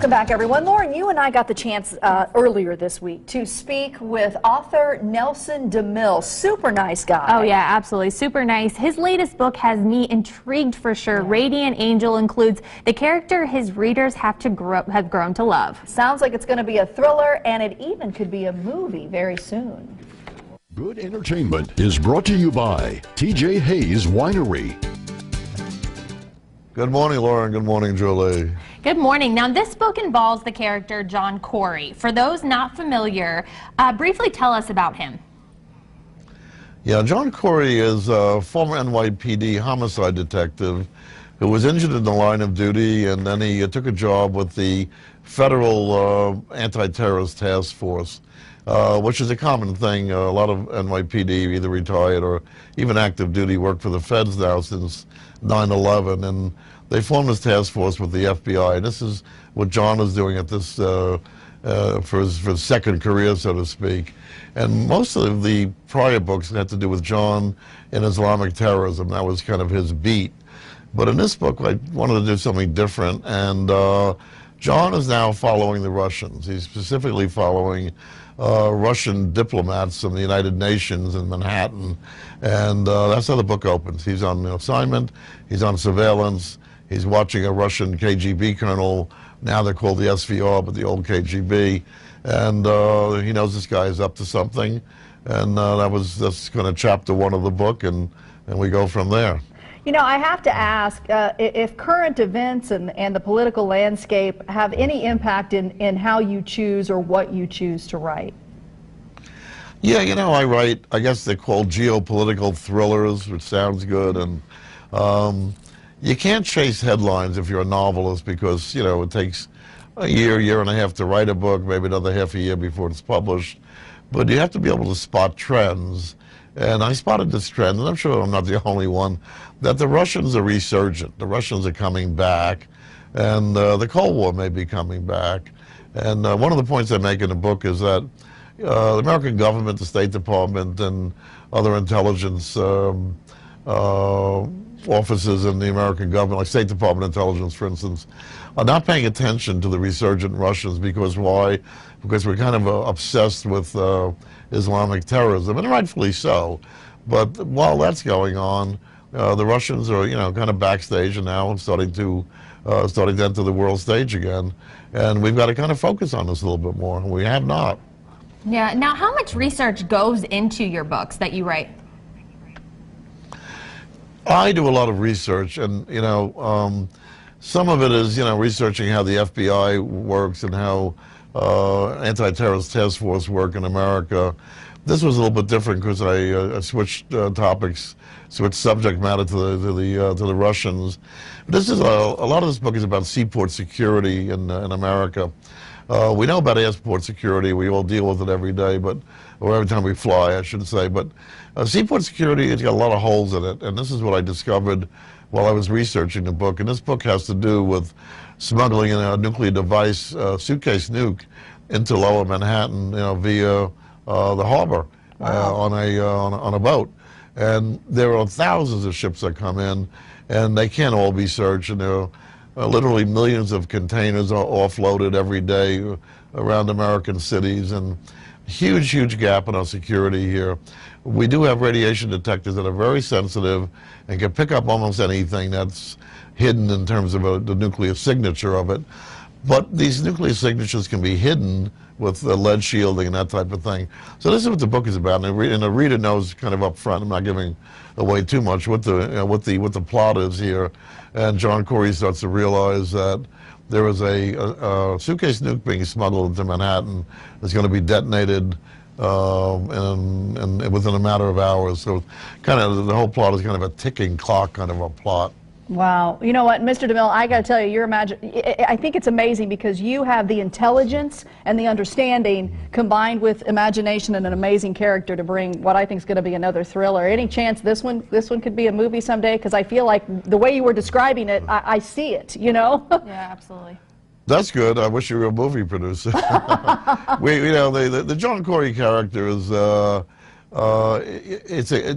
Welcome back, everyone. Lauren, you and I got the chance earlier this week to speak with author Nelson DeMille. Super nice guy. Oh, yeah, absolutely. Super nice. His latest book has me intrigued for sure. Yeah. Radiant Angel includes the character his readers have grown to love. Sounds like it's going to be a thriller, and it even could be a movie very soon. Good entertainment is brought to you by T.J. Hayes Winery. Good morning, Lauren. Good morning, Julie. Good morning. Now, this book involves the character John Corey. For those not familiar, briefly tell us about him. Yeah, John Corey is a former NYPD homicide detective who was injured in the line of duty, and then he took a job with the Federal Anti-Terrorist Task Force, which is a common thing. A lot of NYPD, either retired or even active duty, work for the feds now since 9/11, and they formed this task force with the FBI. And this is what John is doing at this for his second career, so to speak. And most of the prior books had to do with John and Islamic terrorism. That was kind of his beat. But in this book, I wanted to do something different, and John is now following the Russians. He's specifically following Russian diplomats from the United Nations in Manhattan, and that's how the book opens. He's on assignment, he's on surveillance, he's watching a Russian KGB colonel, now they're called the SVR, but the old KGB, and he knows this guy is up to something, and that's kind of chapter one of the book, and we go from there. You know, I have to ask if current events and the political landscape have any impact in how you choose or what you choose to write. Yeah, you know, I write, I guess they're called geopolitical thrillers, which sounds good, and you can't chase headlines if you're a novelist because, you know, it takes a year and a half to write a book, maybe another half a year before it's published, but you have to be able to spot trends. And I spotted this trend, and I'm sure I'm not the only one, that the Russians are resurgent. The Russians are coming back, and the Cold War may be coming back. And one of the points I make in the book is that the American government, the State Department, and other intelligence offices in the American government, like State Department intelligence, for instance, are not paying attention to the resurgent Russians. Because why? Because we're kind of obsessed with Islamic terrorism, and rightfully so. But while that's going on, the Russians are, you know, kind of backstage and now starting to enter the world stage again. And we've got to kind of focus on this a little bit more. We have not. Yeah. Now, how much research goes into your books that you write? I do a lot of research, and you know, some of it is, you know, researching how the FBI works and how anti-terrorist task force work in America. This was a little bit different because I switched topics, switched subject matter to the Russians. This is a lot of this book is about seaport security in America. We know about airport security. We all deal with it every day, or every time we fly, I should say. But seaport security has got a lot of holes in it, and this is what I discovered while I was researching the book. And this book has to do with smuggling a nuclear device, suitcase nuke, into Lower Manhattan, you know, via the harbor. Wow. On a boat. And there are thousands of ships that come in, and they can't all be searched. And there are literally millions of containers are offloaded every day around American cities, and huge gap in our security here. We do have radiation detectors that are very sensitive and can pick up almost anything that's hidden in terms of the nuclear signature of it. But these nuclear signatures can be hidden with lead shielding and that type of thing. So this is what the book is about, and the reader knows kind of up front. I'm not giving away too much what the plot is here. And John Corey starts to realize that there is a suitcase nuke being smuggled into Manhattan that's going to be detonated and within a matter of hours. So kind of the whole plot is kind of a ticking clock kind of a plot. Wow. You know what, Mr. DeMille, I got to tell you, I think it's amazing because you have the intelligence and the understanding combined with imagination and an amazing character to bring what I think is going to be another thriller. Any chance this one could be a movie someday? Because I feel like the way you were describing it, I see it, you know? Yeah, absolutely. That's good. I wish you were a movie producer. You know, the John Corey character is,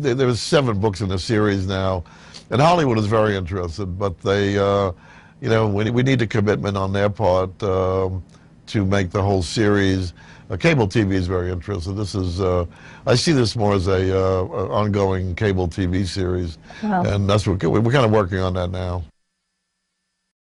there's 7 books in the series now. And Hollywood is very interested, but they, you know, we need a commitment on their part to make the whole series. Cable TV is very interested. This is, I see this more as a ongoing cable TV series, Well. and that's what we're kind of working on that now.